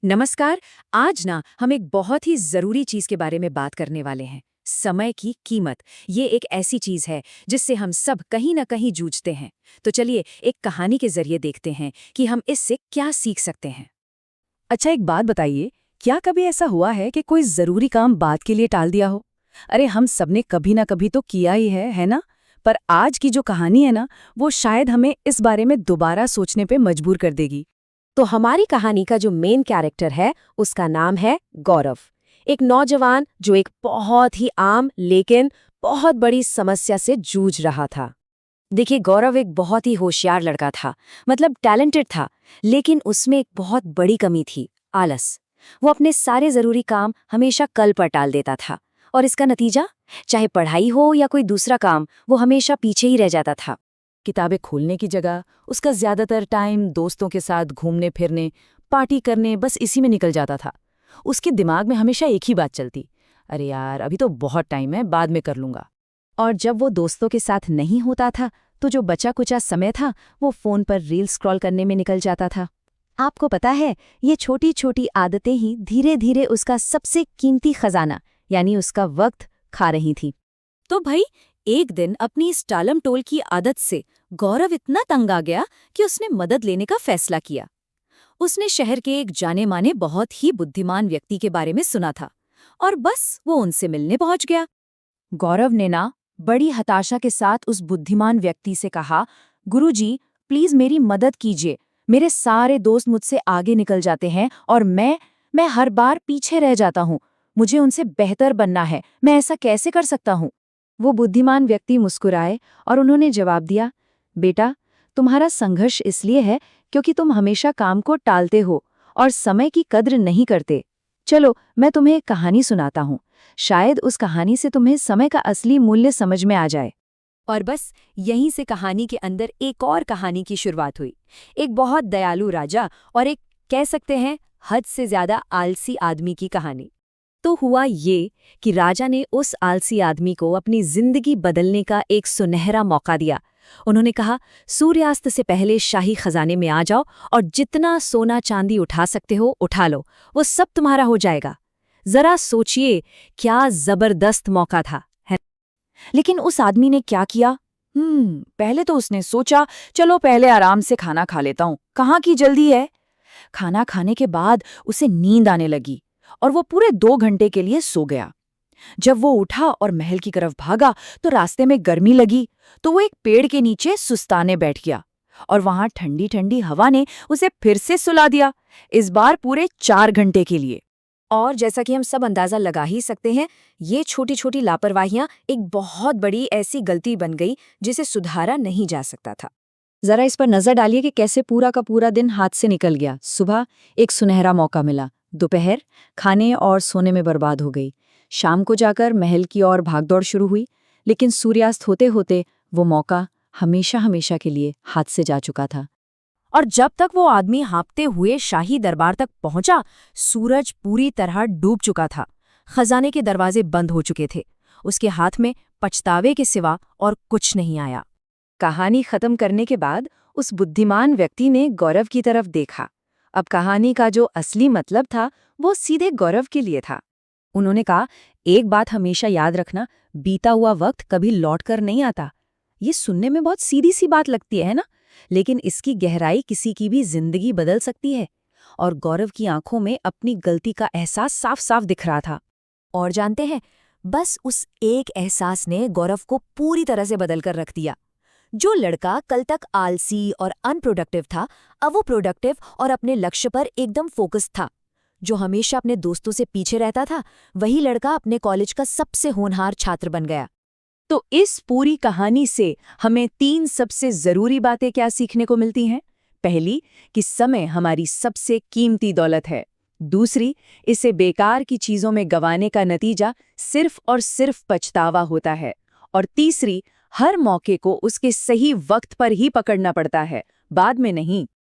नमस्कार। आज ना हम एक बहुत ही जरूरी चीज के बारे में बात करने वाले हैं। समय की कीमत। ये एक ऐसी चीज है जिससे हम सब कहीं ना कहीं जूझते हैं। तो चलिए एक कहानी के जरिए देखते हैं कि हम इससे क्या सीख सकते हैं। अच्छा, एक बात बताइए, क्या कभी ऐसा हुआ है कि कोई ज़रूरी काम बाद के लिए टाल दिया हो? अरे, हम सबने कभी ना कभी तो किया ही है ना? पर आज की जो कहानी है ना, वो शायद हमें इस बारे में दोबारा सोचने पे मजबूर कर देगी। तो हमारी कहानी का जो मेन कैरेक्टर है उसका नाम है गौरव। एक नौजवान जो एक बहुत ही आम लेकिन बहुत बड़ी समस्या से जूझ रहा था। देखिए, गौरव एक बहुत ही होशियार लड़का था, मतलब टैलेंटेड था। लेकिन उसमें एक बहुत बड़ी कमी थी, आलस। वो अपने सारे जरूरी काम हमेशा कल पर टाल देता था, और इसका नतीजा, चाहे पढ़ाई हो या कोई दूसरा काम, वो हमेशा पीछे ही रह जाता था। किताबें खोलने की जगह उसका ज़्यादातर टाइम दोस्तों के साथ घूमने फिरने, पार्टी करने, बस इसी में निकल जाता था। उसके दिमाग में हमेशा एक ही बात चलती, अरे यार, अभी तो बहुत टाइम है, बाद में कर लूंगा। और जब वो दोस्तों के साथ नहीं होता था तो जो बचा कुचा समय था वो फोन पर रील स्क्रॉल करने में निकल जाता था। आपको पता है, ये छोटी छोटी आदतें ही धीरे धीरे उसका सबसे कीमती खजाना यानी उसका वक्त खा रही थी। तो भाई, एक दिन अपनी इस टालम टोल की आदत से गौरव इतना तंग आ गया कि उसने मदद लेने का फैसला किया। उसने शहर के एक जाने माने बहुत ही बुद्धिमान व्यक्ति के बारे में सुना था, और बस वो उनसे मिलने पहुंच गया। गौरव ने ना बड़ी हताशा के साथ उस बुद्धिमान व्यक्ति से कहा, गुरुजी, प्लीज मेरी मदद कीजिए। मेरे सारे दोस्त मुझसे आगे निकल जाते हैं और मैं हर बार पीछे रह जाता हूँ। मुझे उनसे बेहतर बनना है, मैं ऐसा कैसे कर सकता हूँ? वो बुद्धिमान व्यक्ति मुस्कुराए और उन्होंने जवाब दिया, बेटा, तुम्हारा संघर्ष इसलिए है क्योंकि तुम हमेशा काम को टालते हो और समय की कद्र नहीं करते। चलो, मैं तुम्हें एक कहानी सुनाता हूँ। शायद उस कहानी से तुम्हें समय का असली मूल्य समझ में आ जाए। और बस यहीं से कहानी के अंदर एक और कहानी की शुरुआत हुई। एक बहुत दयालु राजा और एक, कह सकते हैं, हद से ज्यादा आलसी आदमी की कहानी। तो हुआ ये कि राजा ने उस आलसी आदमी को अपनी जिंदगी बदलने का एक सुनहरा मौका दिया। उन्होंने कहा, सूर्यास्त से पहले शाही खजाने में आ जाओ और जितना सोना चांदी उठा सकते हो उठा लो, वो सब तुम्हारा हो जाएगा। जरा सोचिए, क्या जबरदस्त मौका था, है? लेकिन उस आदमी ने क्या किया? पहले तो उसने सोचा, चलो पहले आराम से खाना खा लेता हूँ, कहाँ की जल्दी है। खाना खाने के बाद उसे नींद आने लगी और वो पूरे 2 घंटे के लिए सो गया। जब वो उठा और महल की तरफ भागा तो रास्ते में गर्मी लगी, तो वो एक पेड़ के नीचे सुस्ताने बैठ गया और वहां ठंडी ठंडी हवा ने उसे फिर से सुला दिया, इस बार पूरे 4 घंटे के लिए। और जैसा कि हम सब अंदाजा लगा ही सकते हैं, ये छोटी छोटी लापरवाहियां एक बहुत बड़ी ऐसी गलती बन गई जिसे सुधारा नहीं जा सकता था। जरा इस पर नजर डालिए कि कैसे पूरा का पूरा दिन हाथ से निकल गया। सुबह एक सुनहरा मौका मिला, दोपहर खाने और सोने में बर्बाद हो गई, शाम को जाकर महल की ओर भागदौड़ शुरू हुई, लेकिन सूर्यास्त होते होते वो मौका हमेशा हमेशा के लिए हाथ से जा चुका था। और जब तक वो आदमी हाँफते हुए शाही दरबार तक पहुंचा, सूरज पूरी तरह डूब चुका था। खजाने के दरवाजे बंद हो चुके थे। उसके हाथ में पछतावे के सिवा और कुछ नहीं आया। कहानी खत्म करने के बाद उस बुद्धिमान व्यक्ति ने गौरव की तरफ देखा। अब कहानी का जो असली मतलब था वो सीधे गौरव के लिए था। उन्होंने कहा, एक बात हमेशा याद रखना, बीता हुआ वक्त कभी लौट कर नहीं आता। ये सुनने में बहुत सीधी सी बात लगती है ना, लेकिन इसकी गहराई किसी की भी जिंदगी बदल सकती है। और गौरव की आंखों में अपनी गलती का एहसास साफ साफ दिख रहा था। और जानते हैं, बस उस एक एहसास ने गौरव को पूरी तरह से बदल कर रख दिया। जो लड़का कल तक आलसी और अनप्रोडक्टिव था, अब वो प्रोडक्टिव और अपने लक्ष्य पर एकदम फोकस था। जो हमेशा अपने दोस्तों से पीछे रहता था, वही लड़का अपने कॉलेज का सबसे होनहार छात्र बन गया। तो इस पूरी कहानी से हमें 3 सबसे जरूरी बातें क्या सीखने को मिलती हैं? पहली, कि समय हमारी सबसे कीमती दौलत है। दूसरी, इसे बेकार की चीजों में गंवाने का नतीजा सिर्फ और सिर्फ पछतावा होता है। और तीसरी, हर मौके को उसके सही वक्त पर ही पकड़ना पड़ता है, बाद में नहीं।